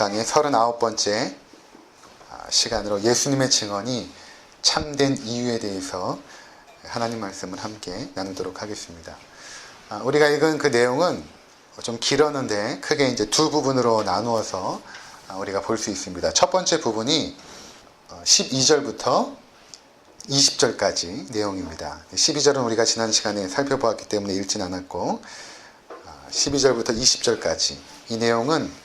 강의 39번째 시간으로 예수님의 증언이 참된 이유에 대해서 하나님 말씀을 함께 나누도록 하겠습니다. 우리가 읽은 그 내용은 좀 길었는데 크게 이제 두 부분으로 나누어서 우리가 볼 수 있습니다. 첫 번째 부분이 12절부터 20절까지 내용입니다. 12절은 우리가 지난 시간에 살펴보았기 때문에 읽진 않았고 12절부터 20절까지 이 내용은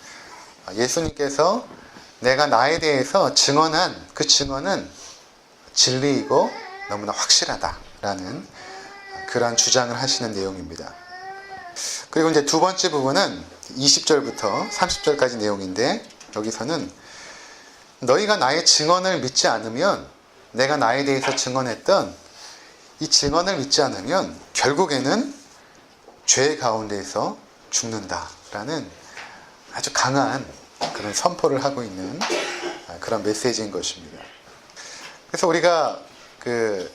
예수님께서 내가 나에 대해서 증언한 그 증언은 진리이고 너무나 확실하다라는 그러한 주장을 하시는 내용입니다. 그리고 이제 두 번째 부분은 20절부터 30절까지 내용인데 여기서는 너희가 나의 증언을 믿지 않으면 내가 나에 대해서 증언했던 이 증언을 믿지 않으면 결국에는 죄 가운데에서 죽는다라는 아주 강한 그런 선포를 하고 있는 그런 메시지인 것입니다. 그래서 우리가 그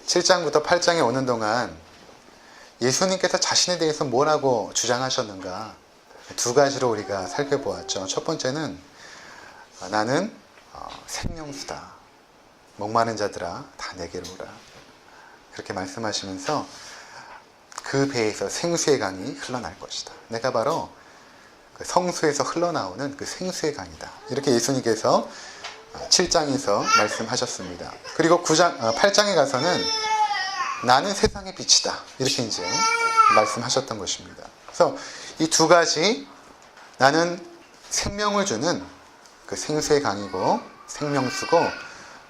7장부터 8장에 오는 동안 예수님께서 자신에 대해서 뭐라고 주장하셨는가 두 가지로 우리가 살펴보았죠. 첫 번째는 나는 생명수다. 목마른 자들아 다 내게로 오라. 그렇게 말씀하시면서 그 배에서 생수의 강이 흘러날 것이다. 내가 바로 그 성수에서 흘러나오는 그 생수의 강이다. 이렇게 예수님께서 7장에서 말씀하셨습니다. 그리고 8장에 가서는 나는 세상의 빛이다. 이렇게 이제 말씀하셨던 것입니다. 그래서 이 두 가지 나는 생명을 주는 그 생수의 강이고 생명수고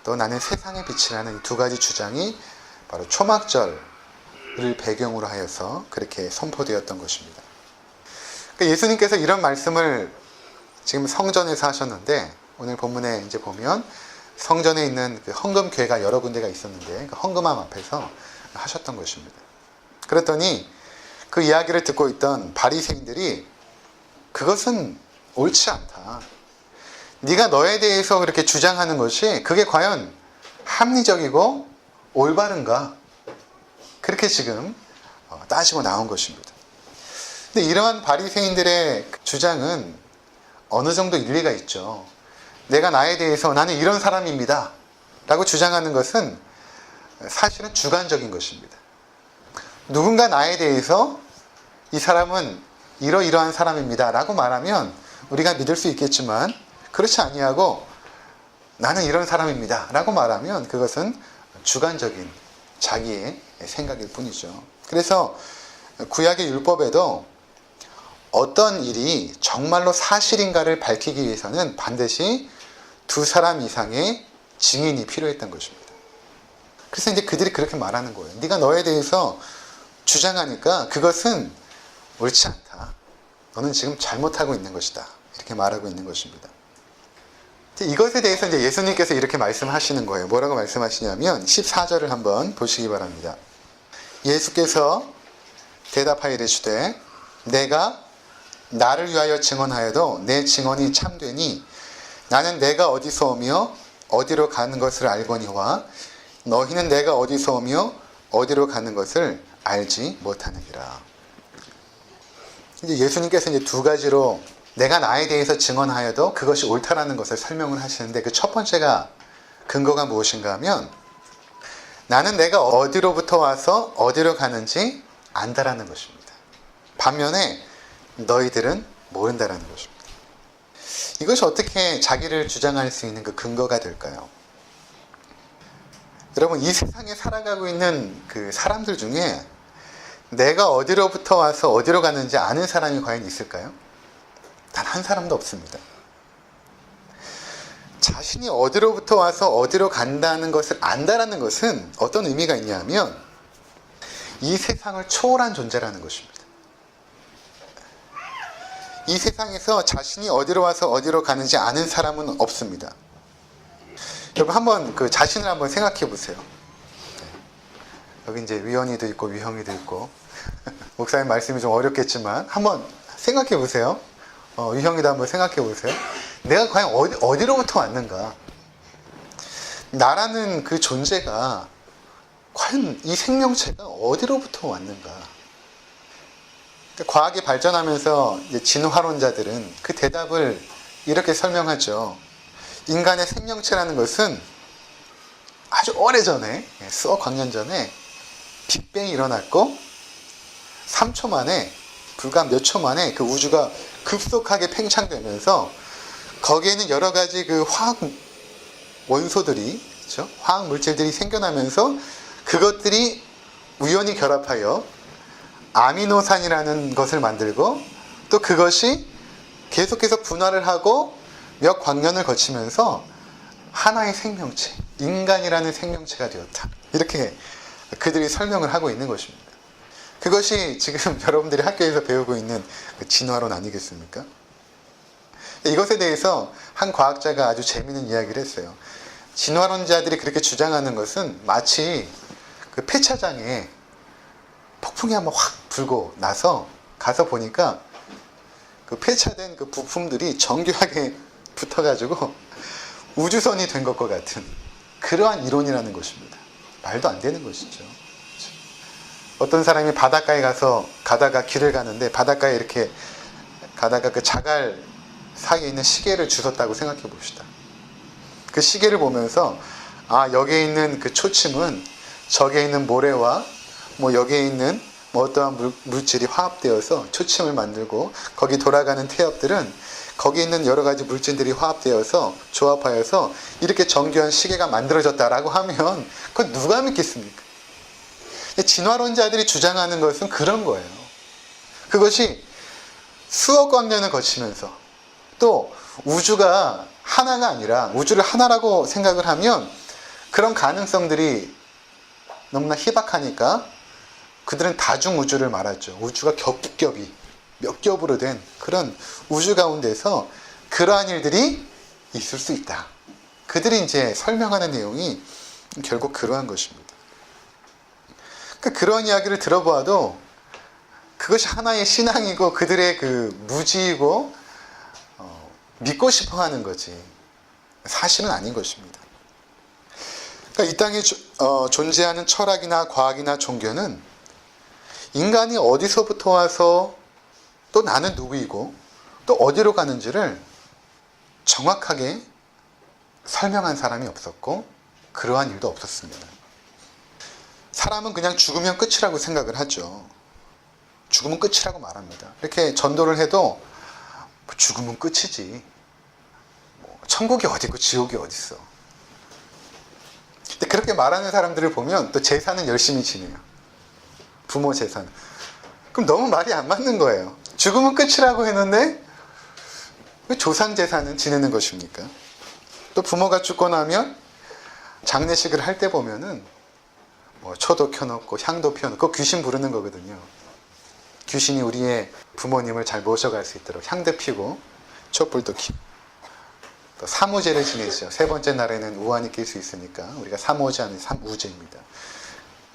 또 나는 세상의 빛이라는 이 두 가지 주장이 바로 초막절을 배경으로 하여서 그렇게 선포되었던 것입니다. 그러니까 예수님께서 이런 말씀을 지금 성전에서 하셨는데 오늘 본문에 이제 보면 성전에 있는 그 헌금궤가 여러 군데가 있었는데 그 헌금함 앞에서 하셨던 것입니다. 그랬더니 그 이야기를 듣고 있던 바리새인들이 그것은 옳지 않다. 네가 너에 대해서 그렇게 주장하는 것이 그게 과연 합리적이고 올바른가? 그렇게 지금 따지고 나온 것입니다. 근데 이러한 바리새인들의 주장은 어느 정도 일리가 있죠. 내가 나에 대해서 나는 이런 사람입니다 라고 주장하는 것은 사실은 주관적인 것입니다. 누군가 나에 대해서 이 사람은 이러이러한 사람입니다 라고 말하면 우리가 믿을 수 있겠지만 그렇지 아니하고 나는 이런 사람입니다 라고 말하면 그것은 주관적인 자기의 생각일 뿐이죠. 그래서 구약의 율법에도 어떤 일이 정말로 사실인가를 밝히기 위해서는 반드시 두 사람 이상의 증인이 필요했던 것입니다. 그래서 이제 그들이 그렇게 말하는 거예요. 네가 너에 대해서 주장하니까 그것은 옳지 않다. 너는 지금 잘못하고 있는 것이다. 이렇게 말하고 있는 것입니다. 이것에 대해서 이제 예수님께서 이렇게 말씀하시는 거예요. 뭐라고 말씀하시냐면 14절을 한번 보시기 바랍니다. 예수께서 대답하여 이르시되 내가 나를 위하여 증언하여도 내 증언이 참되니 나는 내가 어디서 오며 어디로 가는 것을 알거니와 너희는 내가 어디서 오며 어디로 가는 것을 알지 못하느니라. 이제 예수님께서 이제 두 가지로 내가 나에 대해서 증언하여도 그것이 옳다라는 것을 설명을 하시는데 그 첫 번째가 근거가 무엇인가 하면 나는 내가 어디로부터 와서 어디로 가는지 안다라는 것입니다. 반면에 너희들은 모른다라는 것입니다. 이것이 어떻게 자기를 주장할 수 있는 그 근거가 될까요? 여러분 이 세상에 살아가고 있는 그 사람들 중에 내가 어디로부터 와서 어디로 가는지 아는 사람이 과연 있을까요? 단 한 사람도 없습니다. 자신이 어디로부터 와서 어디로 간다는 것을 안다라는 것은 어떤 의미가 있냐면 이 세상을 초월한 존재라는 것입니다. 이 세상에서 자신이 어디로 와서 어디로 가는지 아는 사람은 없습니다. 여러분 한번 그 자신을 한번 생각해 보세요. 여기 이제 위원이도 있고 위형이도 있고 목사님 말씀이 좀 어렵겠지만 한번 생각해 보세요. 위형이도 한번 생각해 보세요. 내가 과연 어디로부터 왔는가? 나라는 그 존재가 과연 이 생명체가 어디로부터 왔는가? 과학이 발전하면서 이제 진화론자들은 그 대답을 이렇게 설명하죠. 인간의 생명체라는 것은 아주 오래전에, 수억 광년 전에 빅뱅이 일어났고 3초 만에, 불과 몇 초 만에 그 우주가 급속하게 팽창되면서 거기에는 여러 가지 그 화학 원소들이, 그렇죠? 화학 물질들이 생겨나면서 그것들이 우연히 결합하여 아미노산이라는 것을 만들고 또 그것이 계속해서 분화를 하고 몇 광년을 거치면서 하나의 생명체, 인간이라는 생명체가 되었다. 이렇게 그들이 설명을 하고 있는 것입니다. 그것이 지금 여러분들이 학교에서 배우고 있는 진화론 아니겠습니까? 이것에 대해서 한 과학자가 아주 재미있는 이야기를 했어요. 진화론자들이 그렇게 주장하는 것은 마치 그 폐차장에 폭풍이 한번 확 불고 나서 가서 보니까 그 폐차된 그 부품들이 정교하게 붙어가지고 우주선이 된 것과 같은 그러한 이론이라는 것입니다. 말도 안 되는 것이죠. 어떤 사람이 바닷가에 가다가 길을 가는데 바닷가에 이렇게 가다가 그 자갈 사이에 있는 시계를 주웠다고 생각해 봅시다. 그 시계를 보면서 여기에 있는 그 초침은 저기에 있는 모래와 여기에 있는 어떠한 물질이 화합되어서 초침을 만들고 거기 돌아가는 태엽들은 거기 있는 여러 가지 물질들이 화합되어서 조합하여서 이렇게 정교한 시계가 만들어졌다라고 하면 그건 누가 믿겠습니까? 진화론자들이 주장하는 것은 그런 거예요. 그것이 수억 광년을 거치면서 또 우주가 하나가 아니라 우주를 하나라고 생각을 하면 그런 가능성들이 너무나 희박하니까 그들은 다중우주를 말하죠. 우주가 겹겹이 몇 겹으로 된 그런 우주 가운데서 그러한 일들이 있을 수 있다. 그들이 이제 설명하는 내용이 결국 그러한 것입니다. 그러니까 그런 이야기를 들어보아도 그것이 하나의 신앙이고 그들의 그 무지이고 믿고 싶어 하는 거지 사실은 아닌 것입니다. 그러니까 이 땅에 존재하는 철학이나 과학이나 종교는 인간이 어디서부터 와서 또 나는 누구이고 또 어디로 가는지를 정확하게 설명한 사람이 없었고 그러한 일도 없었습니다. 사람은 그냥 죽으면 끝이라고 생각을 하죠. 죽으면 끝이라고 말합니다. 이렇게 전도를 해도 죽으면 끝이지. 천국이 어디 있고 지옥이 어디 있어. 근데 그렇게 말하는 사람들을 보면 또 제사는 열심히 지내요. 부모 제사는. 그럼 너무 말이 안 맞는 거예요. 죽으면 끝이라고 했는데 왜 조상 제사는 지내는 것입니까? 또 부모가 죽고 나면 장례식을 할 때 보면은 초도 켜놓고 향도 피워놓고 귀신 부르는 거거든요. 귀신이 우리의 부모님을 잘 모셔갈 수 있도록 향도 피고 촛불도 켜고 또 사무제를 지내죠. 세 번째 날에는 우환이 낄 수 있으니까 우리가 사무제 아닌 삼우제입니다.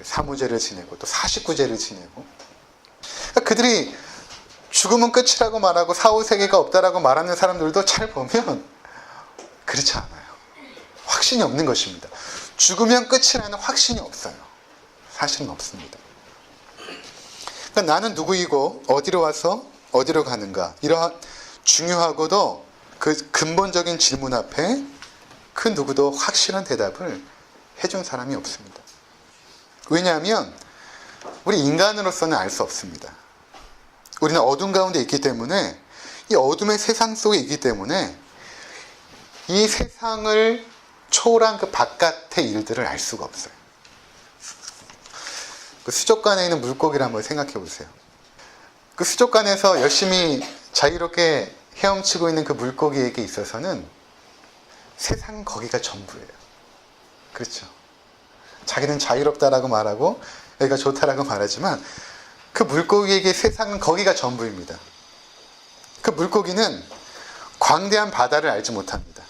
사무제를 지내고 또 49제를 지내고 그러니까 그들이 죽으면 끝이라고 말하고 사후세계가 없다라고 말하는 사람들도 잘 보면 그렇지 않아요. 확신이 없는 것입니다. 죽으면 끝이라는 확신이 없어요. 사실은 없습니다. 그러니까 나는 누구이고 어디로 와서 어디로 가는가 이러한 중요하고도 그 근본적인 질문 앞에 그 누구도 확실한 대답을 해준 사람이 없습니다. 왜냐하면 우리 인간으로서는 알 수 없습니다. 우리는 어둠 가운데 있기 때문에 이 어둠의 세상 속에 있기 때문에 이 세상을 초월한 그 바깥의 일들을 알 수가 없어요. 그 수족관에 있는 물고기를 한번 생각해 보세요. 그 수족관에서 열심히 자유롭게 헤엄치고 있는 그 물고기에게 있어서는 세상 거기가 전부예요. 그렇죠. 자기는 자유롭다라고 말하고 여기가 좋다라고 말하지만 그 물고기에게 세상은 거기가 전부입니다. 그 물고기는 광대한 바다를 알지 못합니다.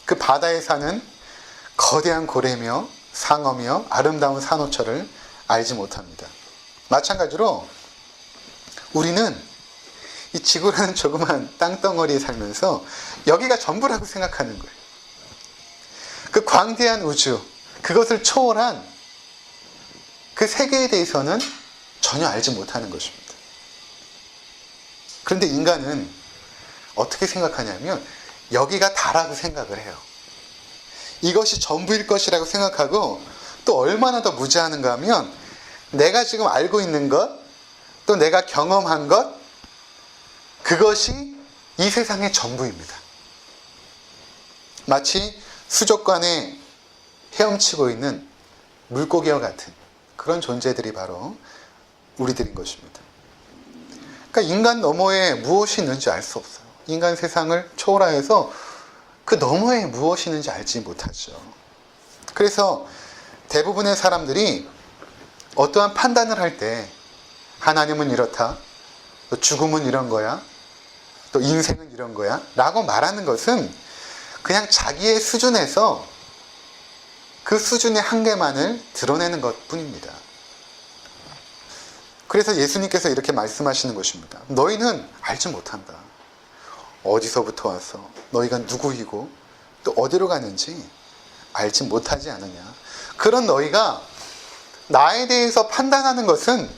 그 바다에 사는 거대한 고래며 상어며 아름다운 산호초를 알지 못합니다. 마찬가지로 우리는 이 지구라는 조그만 땅덩어리에 살면서 여기가 전부라고 생각하는 거예요. 그 광대한 우주, 그것을 초월한 그 세계에 대해서는 전혀 알지 못하는 것입니다. 그런데 인간은 어떻게 생각하냐면 여기가 다라고 생각을 해요. 이것이 전부일 것이라고 생각하고 또 얼마나 더 무지하는가 하면 내가 지금 알고 있는 것, 또 내가 경험한 것, 그것이 이 세상의 전부입니다. 마치 수족관에 헤엄치고 있는 물고기와 같은 그런 존재들이 바로 우리들인 것입니다. 그러니까 인간 너머에 무엇이 있는지 알 수 없어요. 인간 세상을 초월하여서 그 너머에 무엇이 있는지 알지 못하죠. 그래서 대부분의 사람들이 어떠한 판단을 할 때 하나님은 이렇다, 또 죽음은 이런 거야, 또 인생은 이런 거야 라고 말하는 것은 그냥 자기의 수준에서 그 수준의 한계만을 드러내는 것 뿐입니다. 그래서 예수님께서 이렇게 말씀하시는 것입니다. 너희는 알지 못한다. 어디서부터 와서 너희가 누구이고 또 어디로 가는지 알지 못하지 않느냐. 그런 너희가 나에 대해서 판단하는 것은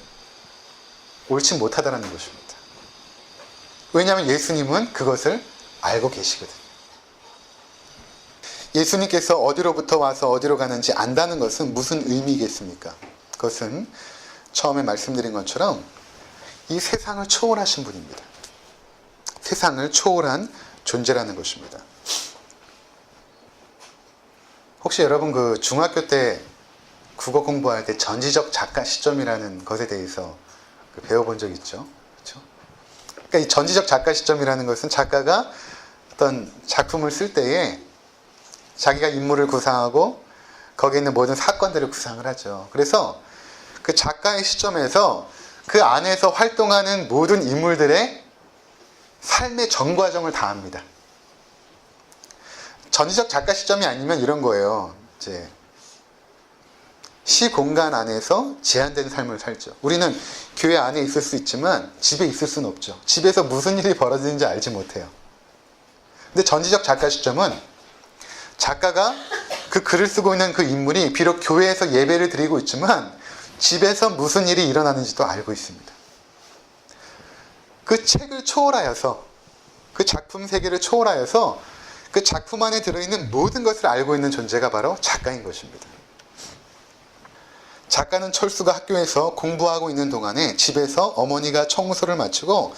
옳지 못하다라는 것입니다. 왜냐하면 예수님은 그것을 알고 계시거든요. 예수님께서 어디로부터 와서 어디로 가는지 안다는 것은 무슨 의미겠습니까? 그것은 처음에 말씀드린 것처럼 이 세상을 초월하신 분입니다. 세상을 초월한 존재라는 것입니다. 혹시 여러분 그 중학교 때 국어 공부할 때 전지적 작가 시점이라는 것에 대해서 배워본 적 있죠? 그렇죠? 그러니까 이 전지적 작가 시점이라는 것은 작가가 어떤 작품을 쓸 때에 자기가 인물을 구상하고 거기에 있는 모든 사건들을 구상을 하죠. 그래서 그 작가의 시점에서 그 안에서 활동하는 모든 인물들의 삶의 전과정을 다 합니다. 전지적 작가 시점이 아니면 이런 거예요. 이제 시 공간 안에서 제한된 삶을 살죠. 우리는 교회 안에 있을 수 있지만 집에 있을 수는 없죠. 집에서 무슨 일이 벌어지는지 알지 못해요. 근데 전지적 작가 시점은 작가가 그 글을 쓰고 있는 그 인물이 비록 교회에서 예배를 드리고 있지만 집에서 무슨 일이 일어나는지도 알고 있습니다. 그 책을 초월하여서 그 작품 세계를 초월하여서 그 작품 안에 들어있는 모든 것을 알고 있는 존재가 바로 작가인 것입니다. 작가는 철수가 학교에서 공부하고 있는 동안에 집에서 어머니가 청소를 마치고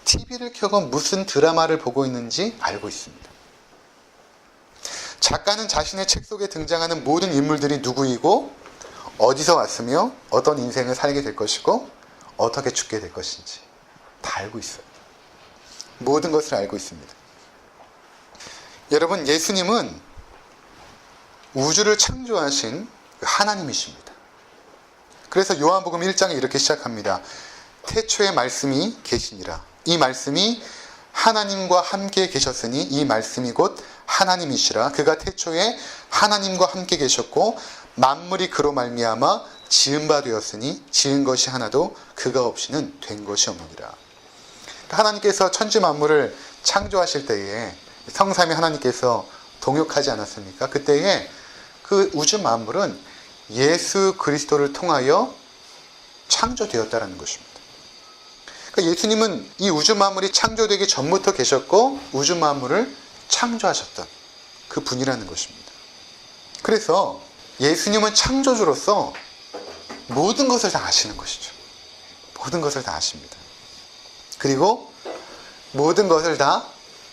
TV를 켜고 무슨 드라마를 보고 있는지 알고 있습니다. 작가는 자신의 책 속에 등장하는 모든 인물들이 누구이고 어디서 왔으며 어떤 인생을 살게 될 것이고 어떻게 죽게 될 것인지 다 알고 있어요. 모든 것을 알고 있습니다. 여러분, 예수님은 우주를 창조하신 하나님이십니다. 그래서 요한복음 1장에 이렇게 시작합니다. 태초에 말씀이 계시니라. 이 말씀이 하나님과 함께 계셨으니 이 말씀이 곧 하나님이시라. 그가 태초에 하나님과 함께 계셨고 만물이 그로 말미암아 지은 바 되었으니 지은 것이 하나도 그가 없이는 된 것이 없느니라. 하나님께서 천지 만물을 창조하실 때에 성삼위 하나님께서 동역하지 않았습니까? 그때에 그 우주 만물은 예수 그리스도를 통하여 창조되었다는 것입니다. 그러니까 예수님은 이 우주 만물이 창조되기 전부터 계셨고 우주 만물을 창조하셨던 그 분이라는 것입니다. 그래서 예수님은 창조주로서 모든 것을 다 아시는 것이죠. 모든 것을 다 아십니다. 그리고 모든 것을 다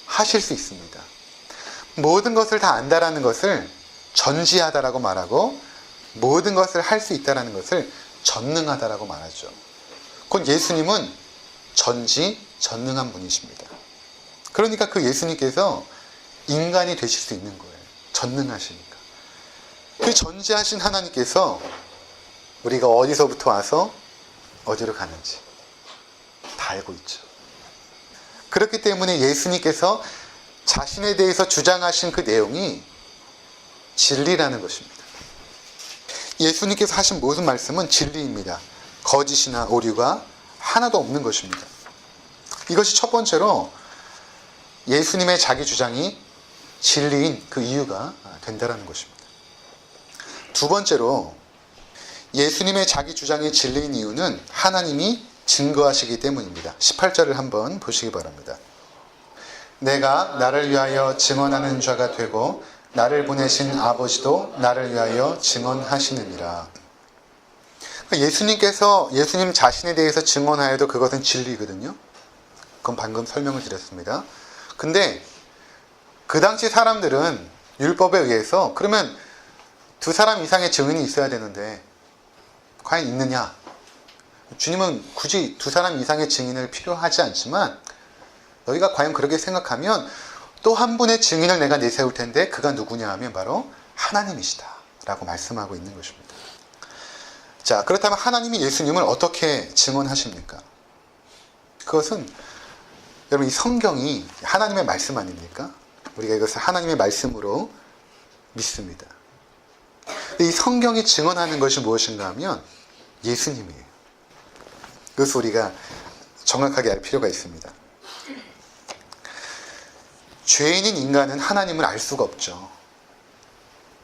하실 수 있습니다. 모든 것을 다 안다라는 것을 전지하다라고 말하고 모든 것을 할 수 있다라는 것을 전능하다라고 말하죠. 곧 예수님은 전지전능한 분이십니다. 그러니까 그 예수님께서 인간이 되실 수 있는 거예요. 전능하시니까. 그 전지하신 하나님께서 우리가 어디서부터 와서 어디로 가는지 다 알고 있죠. 그렇기 때문에 예수님께서 자신에 대해서 주장하신 그 내용이 진리라는 것입니다. 예수님께서 하신 모든 말씀은 진리입니다. 거짓이나 오류가 하나도 없는 것입니다. 이것이 첫 번째로 예수님의 자기 주장이 진리인 그 이유가 된다는 것입니다. 두 번째로 예수님의 자기 주장이 진리인 이유는 하나님이 증거하시기 때문입니다. 18절을 한번 보시기 바랍니다. 내가 나를 위하여 증언하는 자가 되고 나를 보내신 아버지도 나를 위하여 증언하시느니라. 예수님께서 예수님 자신에 대해서 증언하여도 그것은 진리거든요. 그건 방금 설명을 드렸습니다. 근데 그 당시 사람들은 율법에 의해서 그러면 두 사람 이상의 증인이 있어야 되는데 과연 있느냐? 주님은 굳이 두 사람 이상의 증인을 필요하지 않지만 너희가 과연 그렇게 생각하면 또 한 분의 증인을 내가 내세울 텐데 그가 누구냐 하면 바로 하나님이시다 라고 말씀하고 있는 것입니다. 자, 그렇다면 하나님이 예수님을 어떻게 증언하십니까? 그것은 여러분 이 성경이 하나님의 말씀 아닙니까? 우리가 이것을 하나님의 말씀으로 믿습니다. 이 성경이 증언하는 것이 무엇인가 하면 예수님이에요. 그것을 우리가 정확하게 알 필요가 있습니다. 죄인인 인간은 하나님을 알 수가 없죠.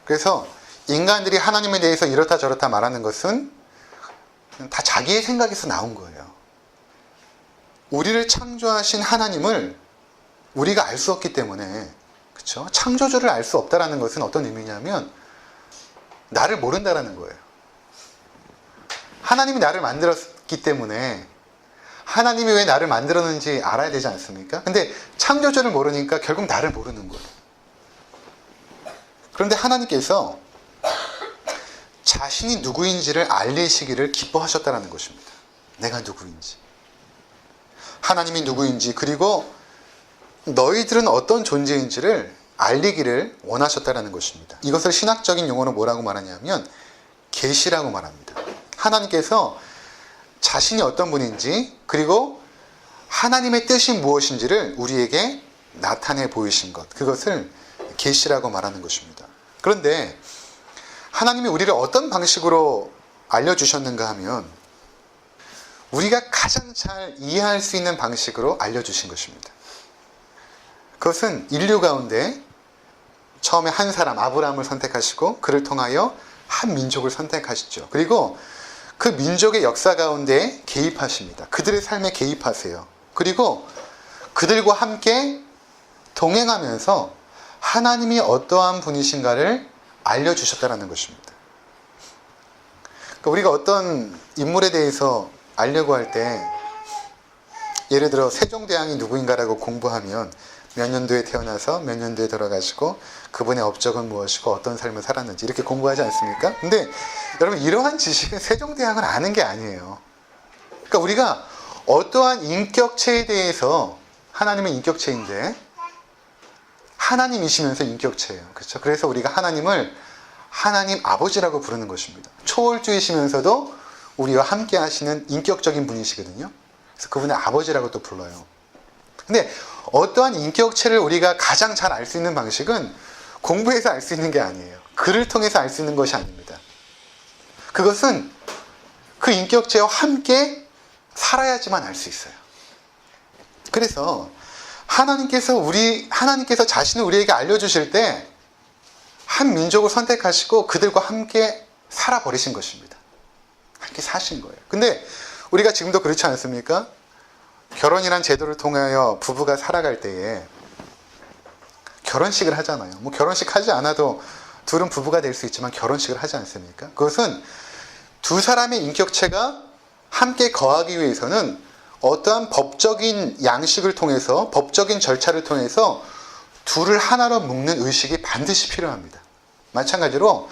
그래서 인간들이 하나님에 대해서 이렇다 저렇다 말하는 것은 다 자기의 생각에서 나온 거예요. 우리를 창조하신 하나님을 우리가 알 수 없기 때문에, 그렇죠? 창조주를 알 수 없다라는 것은 어떤 의미냐면 나를 모른다라는 거예요. 하나님이 나를 만들었기 때문에 하나님이 왜 나를 만들었는지 알아야 되지 않습니까? 근데 창조주를 모르니까 결국 나를 모르는 거예요. 그런데 하나님께서 자신이 누구인지를 알리시기를 기뻐하셨다는 것입니다. 내가 누구인지, 하나님이 누구인지, 그리고 너희들은 어떤 존재인지를 알리기를 원하셨다는 것입니다. 이것을 신학적인 용어로 뭐라고 말하냐면 계시라고 말합니다. 하나님께서 자신이 어떤 분인지 그리고 하나님의 뜻이 무엇인지를 우리에게 나타내 보이신 것, 그것을 계시라고 말하는 것입니다. 그런데 하나님이 우리를 어떤 방식으로 알려주셨는가 하면 우리가 가장 잘 이해할 수 있는 방식으로 알려주신 것입니다. 그것은 인류 가운데 처음에 한 사람 아브라함을 선택하시고 그를 통하여 한 민족을 선택하시죠. 그리고 그 민족의 역사 가운데 개입하십니다. 그들의 삶에 개입하세요. 그리고 그들과 함께 동행하면서 하나님이 어떠한 분이신가를 알려주셨다는 것입니다. 그러니까 우리가 어떤 인물에 대해서 알려고 할 때 예를 들어 세종대왕이 누구인가라고 공부하면 몇 년도에 태어나서 몇 년도에 돌아가시고 그분의 업적은 무엇이고 어떤 삶을 살았는지 이렇게 공부하지 않습니까? 근데 여러분 이러한 지식은 세종대왕을 아는 게 아니에요. 그러니까 우리가 어떠한 인격체에 대해서 하나님은 인격체인데 하나님이시면서 인격체예요. 그렇죠? 그래서 우리가 하나님을 하나님 아버지라고 부르는 것입니다. 초월주이시면서도 우리와 함께 하시는 인격적인 분이시거든요. 그래서 그분의 아버지라고 또 불러요. 근데 어떠한 인격체를 우리가 가장 잘 알 수 있는 방식은 공부해서 알 수 있는 게 아니에요. 글을 통해서 알 수 있는 것이 아닙니다. 그것은 그 인격체와 함께 살아야지만 알 수 있어요. 그래서 하나님께서 자신을 우리에게 알려주실 때 한 민족을 선택하시고 그들과 함께 살아버리신 것입니다. 함께 사신 거예요. 근데 우리가 지금도 그렇지 않습니까? 결혼이란 제도를 통하여 부부가 살아갈 때에 결혼식을 하잖아요. 뭐 결혼식 하지 않아도 둘은 부부가 될 수 있지만 결혼식을 하지 않습니까? 그것은 두 사람의 인격체가 함께 거하기 위해서는 어떠한 법적인 양식을 통해서, 법적인 절차를 통해서 둘을 하나로 묶는 의식이 반드시 필요합니다. 마찬가지로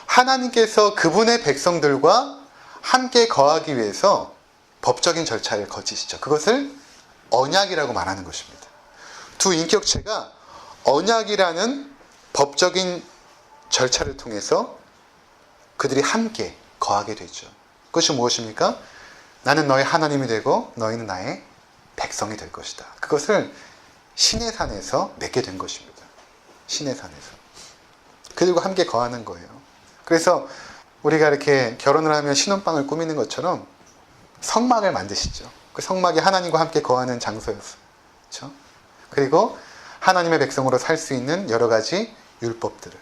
하나님께서 그분의 백성들과 함께 거하기 위해서 법적인 절차를 거치시죠. 그것을 언약이라고 말하는 것입니다. 두 인격체가 언약이라는 법적인 절차를 통해서 그들이 함께 거하게 되죠. 그것이 무엇입니까? 나는 너의 하나님이 되고 너희는 나의 백성이 될 것이다. 그것을 시내산에서 맺게 된 것입니다. 시내산에서. 그들과 함께 거하는 거예요. 그래서 우리가 이렇게 결혼을 하면 신혼방을 꾸미는 것처럼 성막을 만드시죠. 그 성막이 하나님과 함께 거하는 장소였어요. 그렇죠? 그리고 하나님의 백성으로 살 수 있는 여러 가지 율법들을.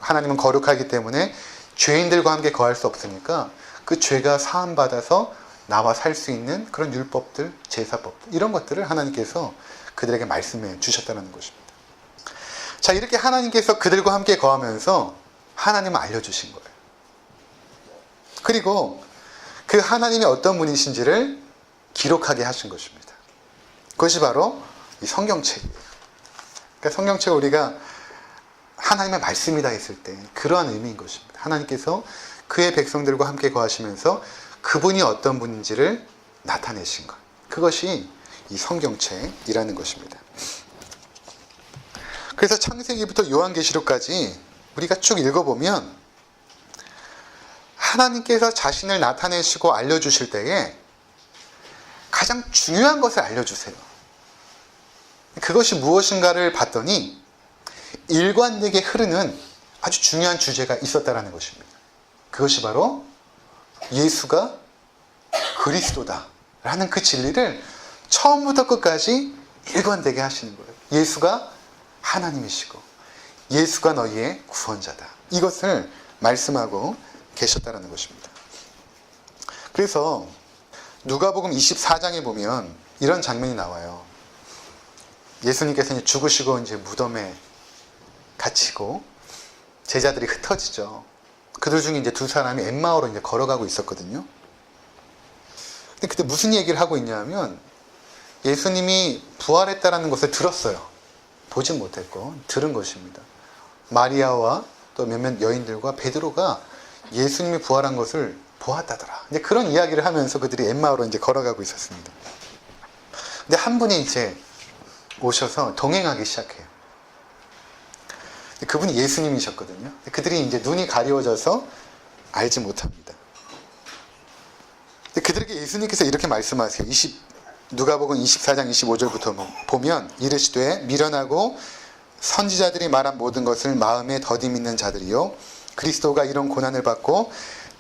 하나님은 거룩하기 때문에 죄인들과 함께 거할 수 없으니까 그 죄가 사함받아서 나와 살 수 있는 그런 율법들, 제사법들, 이런 것들을 하나님께서 그들에게 말씀해 주셨다는 것입니다. 자, 이렇게 하나님께서 그들과 함께 거하면서 하나님을 알려주신 거예요. 그리고 그 하나님이 어떤 분이신지를 기록하게 하신 것입니다. 그것이 바로 이 성경책이에요. 그러니까 성경책을 우리가 하나님의 말씀이다 했을 때 그러한 의미인 것입니다. 하나님께서 그의 백성들과 함께 거하시면서 그분이 어떤 분인지를 나타내신 것. 그것이 이 성경책이라는 것입니다. 그래서 창세기부터 요한계시록까지 우리가 쭉 읽어보면 하나님께서 자신을 나타내시고 알려주실 때에 가장 중요한 것을 알려주세요. 그것이 무엇인가를 봤더니 일관되게 흐르는 아주 중요한 주제가 있었다는 것입니다. 그것이 바로 예수가 그리스도다 라는 그 진리를 처음부터 끝까지 일관되게 하시는 거예요. 예수가 하나님이시고 예수가 너희의 구원자다. 이것을 말씀하고 계셨다는 것입니다. 그래서 누가복음 24장에 보면 이런 장면이 나와요. 예수님께서 이제 죽으시고 이제 무덤에 갇히고 제자들이 흩어지죠. 그들 중에 이제 두 사람이 엠마오로 이제 걸어가고 있었거든요. 근데 그때 무슨 얘기를 하고 있냐면 예수님이 부활했다라는 것을 들었어요. 보진 못했고 들은 것입니다. 마리아와 또 몇몇 여인들과 베드로가 예수님이 부활한 것을 보았다더라. 이제 그런 이야기를 하면서 그들이 엠마오로 이제 걸어가고 있었습니다. 근데 한 분이 이제 오셔서 동행하기 시작해요. 그분이 예수님이셨거든요. 그들이 이제 눈이 가리워져서 알지 못합니다. 그들에게 예수님께서 이렇게 말씀하세요. 누가복음 24장 25절부터 보면 이르시되 미련하고 선지자들이 말한 모든 것을 마음에 더디 믿는 자들이요 그리스도가 이런 고난을 받고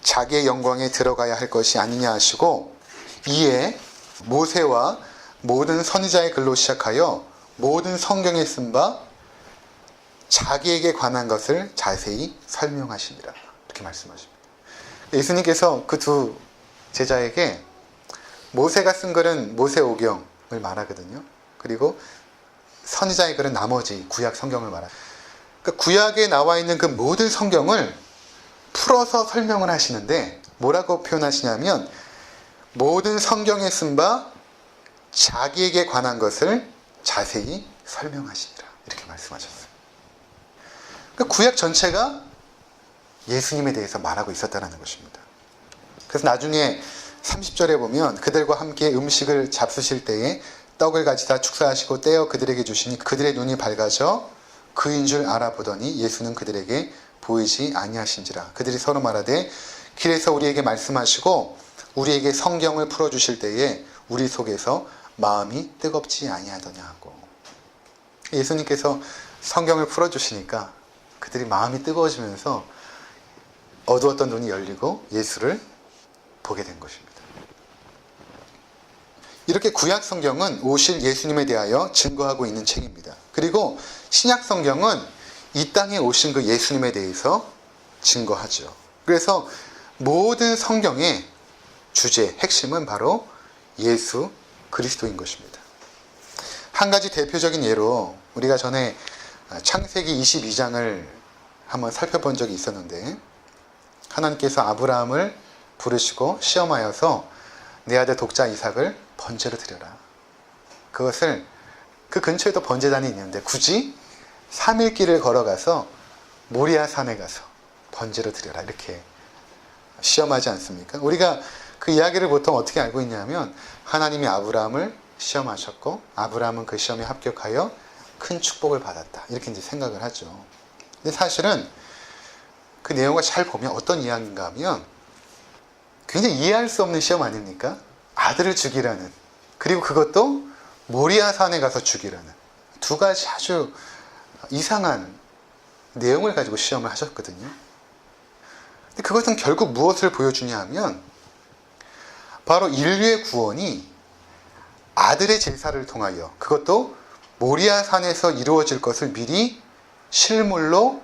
자기의 영광에 들어가야 할 것이 아니냐 하시고 이에 모세와 모든 선지자의 글로 시작하여 모든 성경에 쓴 바 자기에게 관한 것을 자세히 설명하시니라. 이렇게 말씀하십니다. 예수님께서 그 두 제자에게 모세가 쓴 글은 모세오경을 말하거든요. 그리고 선지자의 글은 나머지 구약 성경을 말합니다. 그러니까 구약에 나와 있는 그 모든 성경을 풀어서 설명을 하시는데 뭐라고 표현하시냐면 모든 성경에 쓴 바 자기에게 관한 것을 자세히 설명하시니라. 이렇게 말씀하셨어요. 그러니까 구약 전체가 예수님에 대해서 말하고 있었다는 것입니다. 그래서 나중에 30절에 보면 그들과 함께 음식을 잡수실 때에 떡을 가지다 축사하시고 떼어 그들에게 주시니 그들의 눈이 밝아져 그인 줄 알아보더니 예수는 그들에게 보이지 아니하신지라. 그들이 서로 말하되 길에서 우리에게 말씀하시고 우리에게 성경을 풀어주실 때에 우리 속에서 마음이 뜨겁지 아니하더냐 하고 예수님께서 성경을 풀어주시니까 그들이 마음이 뜨거워지면서 어두웠던 눈이 열리고 예수를 보게 된 것입니다. 이렇게 구약 성경은 오실 예수님에 대하여 증거하고 있는 책입니다. 그리고 신약 성경은 이 땅에 오신 그 예수님에 대해서 증거하죠. 그래서 모든 성경의 주제, 핵심은 바로 예수 그리스도인 것입니다. 한 가지 대표적인 예로 우리가 전에 창세기 22장을 한번 살펴본 적이 있었는데 하나님께서 아브라함을 부르시고 시험하여서 내 아들 독자 이삭을 번제로 드려라. 그것을 그 근처에도 번제단이 있는데 굳이 3일 길을 걸어가서 모리아 산에 가서 번제로 드려라. 이렇게 시험하지 않습니까? 우리가 그 이야기를 보통 어떻게 알고 있냐면 하나님이 아브라함을 시험하셨고 아브라함은 그 시험에 합격하여 큰 축복을 받았다. 이렇게 이제 생각을 하죠. 근데 사실은 그 내용을 잘 보면 어떤 이야기인가 하면 굉장히 이해할 수 없는 시험 아닙니까? 아들을 죽이라는, 그리고 그것도 모리아 산에 가서 죽이라는 두 가지 아주 이상한 내용을 가지고 시험을 하셨거든요. 근데 그것은 결국 무엇을 보여주냐 하면 바로 인류의 구원이 아들의 제사를 통하여 그것도 모리아 산에서 이루어질 것을 미리 실물로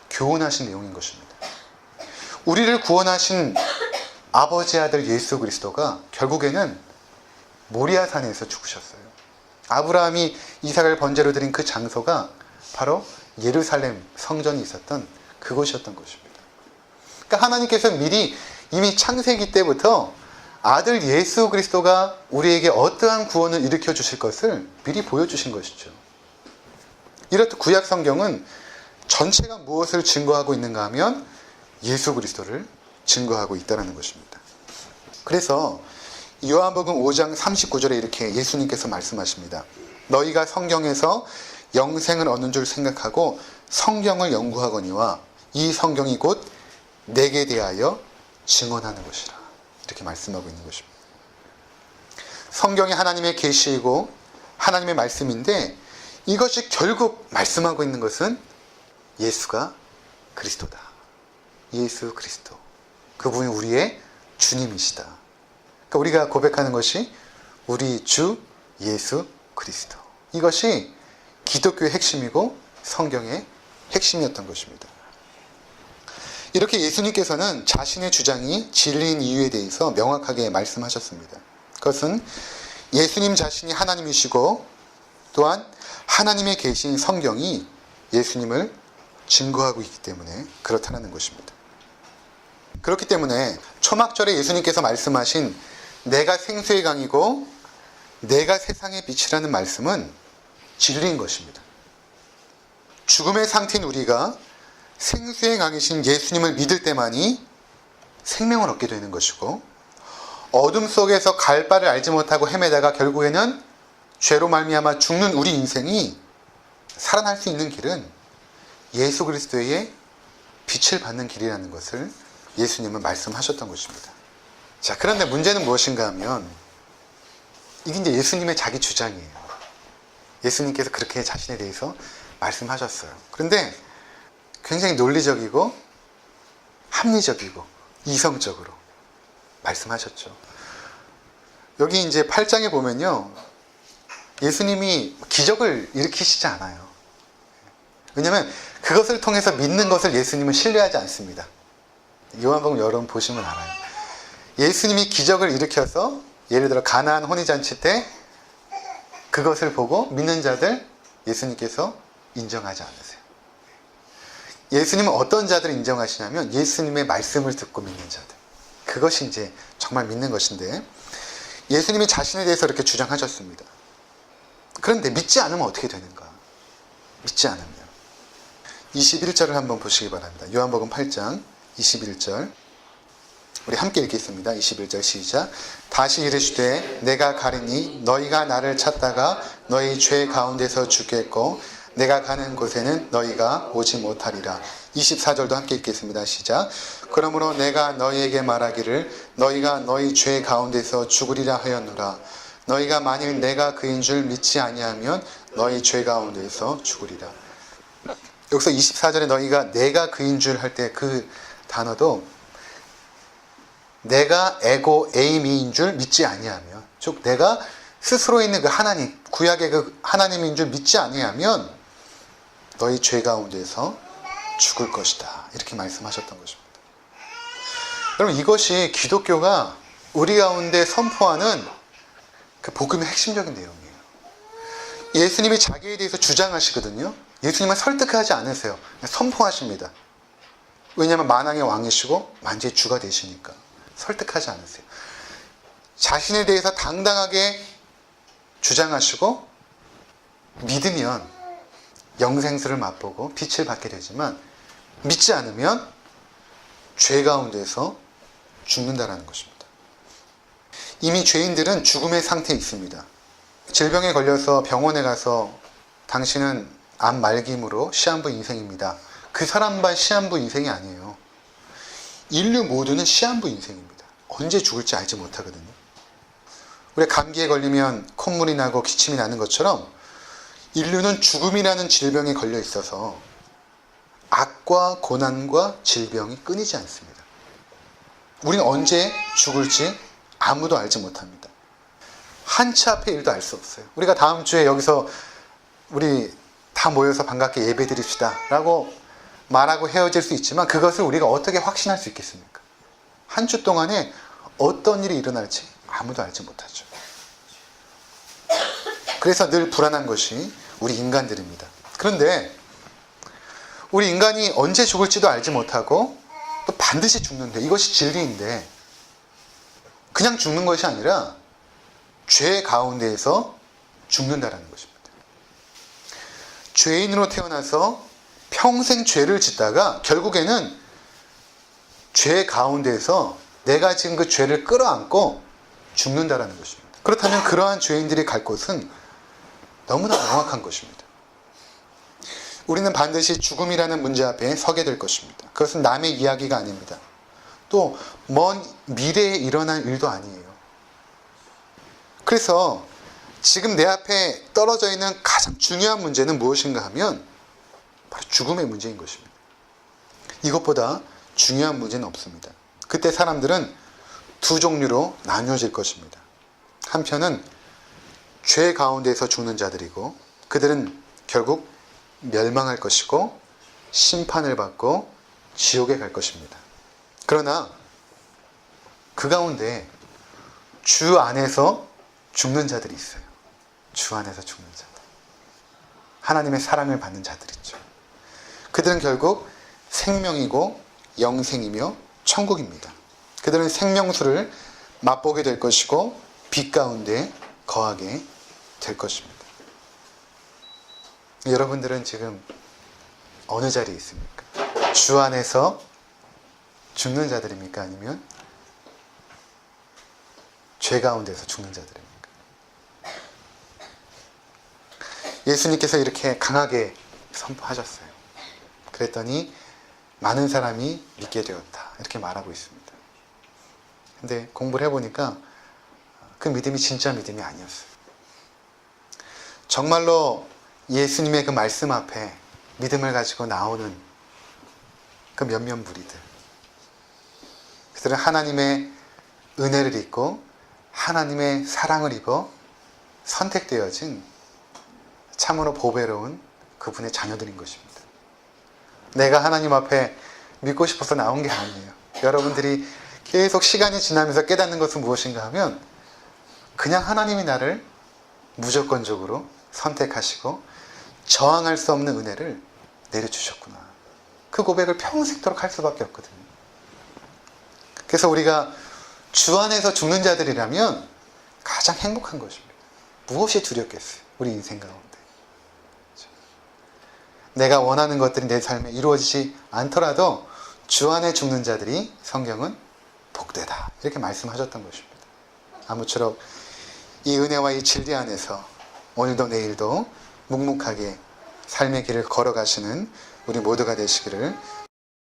교훈하신 내용인 것입니다. 우리를 구원하신 아버지 아들 예수 그리스도가 결국에는 모리아 산에서 죽으셨어요. 아브라함이 이삭을 번제로 드린 그 장소가 바로 예루살렘 성전이 있었던 그곳이었던 것입니다. 그러니까 하나님께서 미리 이미 창세기 때부터 아들 예수 그리스도가 우리에게 어떠한 구원을 일으켜 주실 것을 미리 보여주신 것이죠. 이렇듯 구약 성경은 전체가 무엇을 증거하고 있는가 하면 예수 그리스도를 증거하고 있다는 것입니다. 그래서 요한복음 5장 39절에 이렇게 예수님께서 말씀하십니다. 너희가 성경에서 영생을 얻는 줄 생각하고 성경을 연구하거니와 이 성경이 곧 내게 대하여 증언하는 것이라. 이렇게 말씀하고 있는 것입니다. 성경이 하나님의 계시이고 하나님의 말씀인데 이것이 결국 말씀하고 있는 것은 예수가 그리스도다. 예수 그리스도. 그분이 우리의 주님이시다. 그러니까 우리가 고백하는 것이 우리 주 예수 그리스도. 이것이 기독교의 핵심이고 성경의 핵심이었던 것입니다. 이렇게 예수님께서는 자신의 주장이 진리인 이유에 대해서 명확하게 말씀하셨습니다. 그것은 예수님 자신이 하나님이시고 또한 하나님의 계신 성경이 예수님을 증거하고 있기 때문에 그렇다는 것입니다. 그렇기 때문에 초막절에 예수님께서 말씀하신 내가 생수의 강이고 내가 세상의 빛이라는 말씀은 진리인 것입니다. 죽음의 상태인 우리가 생수의 강이신 예수님을 믿을 때만이 생명을 얻게 되는 것이고 어둠 속에서 갈 바를 알지 못하고 헤매다가 결국에는 죄로 말미암아 죽는 우리 인생이 살아날 수 있는 길은 예수 그리스도의 빛을 받는 길이라는 것을 예수님은 말씀하셨던 것입니다. 자, 그런데 문제는 무엇인가 하면 이게 이제 예수님의 자기 주장이에요. 예수님께서 그렇게 자신에 대해서 말씀하셨어요. 그런데 굉장히 논리적이고 합리적이고 이성적으로 말씀하셨죠. 여기 이제 8장에 보면요. 예수님이 기적을 일으키시지 않아요. 왜냐하면 그것을 통해서 믿는 것을 예수님은 신뢰하지 않습니다. 요한복음 여러분 보시면 알아요. 예수님이 기적을 일으켜서 예를 들어 가나안 혼인잔치 때 그것을 보고 믿는 자들 예수님께서 인정하지 않으세요. 예수님은 어떤 자들을 인정하시냐면 예수님의 말씀을 듣고 믿는 자들. 그것이 이제 정말 믿는 것인데 예수님이 자신에 대해서 이렇게 주장하셨습니다. 그런데 믿지 않으면 어떻게 되는가? 믿지 않으면 21절을 한번 보시기 바랍니다. 요한복음 8장 21절 우리 함께 읽겠습니다. 21절 시작. 다시 이르시되 내가 가리니 너희가 나를 찾다가 너희 죄 가운데서 죽겠고 내가 가는 곳에는 너희가 오지 못하리라. 24절도 함께 읽겠습니다. 시작. 그러므로 내가 너희에게 말하기를 너희가 너희 죄 가운데서 죽으리라 하였노라. 너희가 만일 내가 그인 줄 믿지 아니하면 너희 죄 가운데서 죽으리라. 여기서 24절에 너희가 내가 그인 줄 할 때 그 단어도 내가 에고 에이미인 줄 믿지 아니하면, 즉 내가 스스로 있는 그 하나님, 구약의 그 하나님인 줄 믿지 아니하면 너희 죄 가운데서 죽을 것이다. 이렇게 말씀하셨던 것입니다. 여러분, 이것이 기독교가 우리 가운데 선포하는 그 복음의 핵심적인 내용이에요. 예수님이 자기에 대해서 주장하시거든요. 예수님은 설득하지 않으세요. 그냥 선포하십니다. 왜냐하면 만왕의 왕이시고 만주의 주가 되시니까 설득하지 않으세요. 자신에 대해서 당당하게 주장하시고 믿으면 영생수를 맛보고 빛을 받게 되지만 믿지 않으면 죄 가운데서 죽는다라는 것입니다. 이미 죄인들은 죽음의 상태에 있습니다. 질병에 걸려서 병원에 가서 당신은 암 말기임으로 시한부 인생입니다. 그 사람만 시한부 인생이 아니에요. 인류 모두는 시한부 인생입니다. 언제 죽을지 알지 못하거든요. 우리가 감기에 걸리면 콧물이 나고 기침이 나는 것처럼 인류는 죽음이라는 질병에 걸려 있어서 악과 고난과 질병이 끊이지 않습니다. 우리는 언제 죽을지 아무도 알지 못합니다. 한치 앞의 일도 알 수 없어요. 우리가 다음 주에 여기서 우리 다 모여서 반갑게 예배 드립시다 라고 말하고 헤어질 수 있지만 그것을 우리가 어떻게 확신할 수 있겠습니까? 한 주 동안에 어떤 일이 일어날지 아무도 알지 못하죠. 그래서 늘 불안한 것이 우리 인간들입니다. 그런데 우리 인간이 언제 죽을지도 알지 못하고 또 반드시 죽는데, 이것이 진리인데 그냥 죽는 것이 아니라 죄 가운데에서 죽는다라는 것입니다. 죄인으로 태어나서 평생 죄를 짓다가 결국에는 죄 가운데에서 내가 지금 그 죄를 끌어안고 죽는다라는 것입니다. 그렇다면 그러한 죄인들이 갈 곳은 너무나 명확한 것입니다. 우리는 반드시 죽음이라는 문제 앞에 서게 될 것입니다. 그것은 남의 이야기가 아닙니다. 또 먼 미래에 일어날 일도 아니에요. 그래서 지금 내 앞에 떨어져 있는 가장 중요한 문제는 무엇인가 하면 바로 죽음의 문제인 것입니다. 이것보다 중요한 문제는 없습니다. 그때 사람들은 두 종류로 나뉘어질 것입니다. 한편은 죄 가운데서 죽는 자들이고 그들은 결국 멸망할 것이고 심판을 받고 지옥에 갈 것입니다. 그러나 그 가운데 주 안에서 죽는 자들이 있어요. 주 안에서 죽는 자들. 하나님의 사랑을 받는 자들이죠. 그들은 결국 생명이고 영생이며 천국입니다. 그들은 생명수를 맛보게 될 것이고 빛 가운데 거하게 될 것입니다. 여러분들은 지금 어느 자리에 있습니까? 주 안에서 죽는 자들입니까? 아니면 죄 가운데서 죽는 자들입니까? 예수님께서 이렇게 강하게 선포하셨어요. 그랬더니 많은 사람이 믿게 되었다. 이렇게 말하고 있습니다. 근데 공부를 해보니까 그 믿음이 진짜 믿음이 아니었어요. 정말로 예수님의 그 말씀 앞에 믿음을 가지고 나오는 그 몇몇 무리들. 그들은 하나님의 은혜를 입고 하나님의 사랑을 입어 선택되어진 참으로 보배로운 그분의 자녀들인 것입니다. 내가 하나님 앞에 믿고 싶어서 나온 게 아니에요. 여러분들이 계속 시간이 지나면서 깨닫는 것은 무엇인가 하면 그냥 하나님이 나를 무조건적으로 선택하시고 저항할 수 없는 은혜를 내려주셨구나. 그 고백을 평생도록 할 수밖에 없거든요. 그래서 우리가 주 안에서 죽는 자들이라면 가장 행복한 것입니다. 무엇이 두렵겠어요? 우리 인생 가운데. 내가 원하는 것들이 내 삶에 이루어지지 않더라도 주 안에 죽는 자들이 성경은 복되다. 이렇게 말씀하셨던 것입니다. 아무쪼록 이 은혜와 이 진리 안에서 오늘도 내일도 묵묵하게 삶의 길을 걸어가시는 우리 모두가 되시기를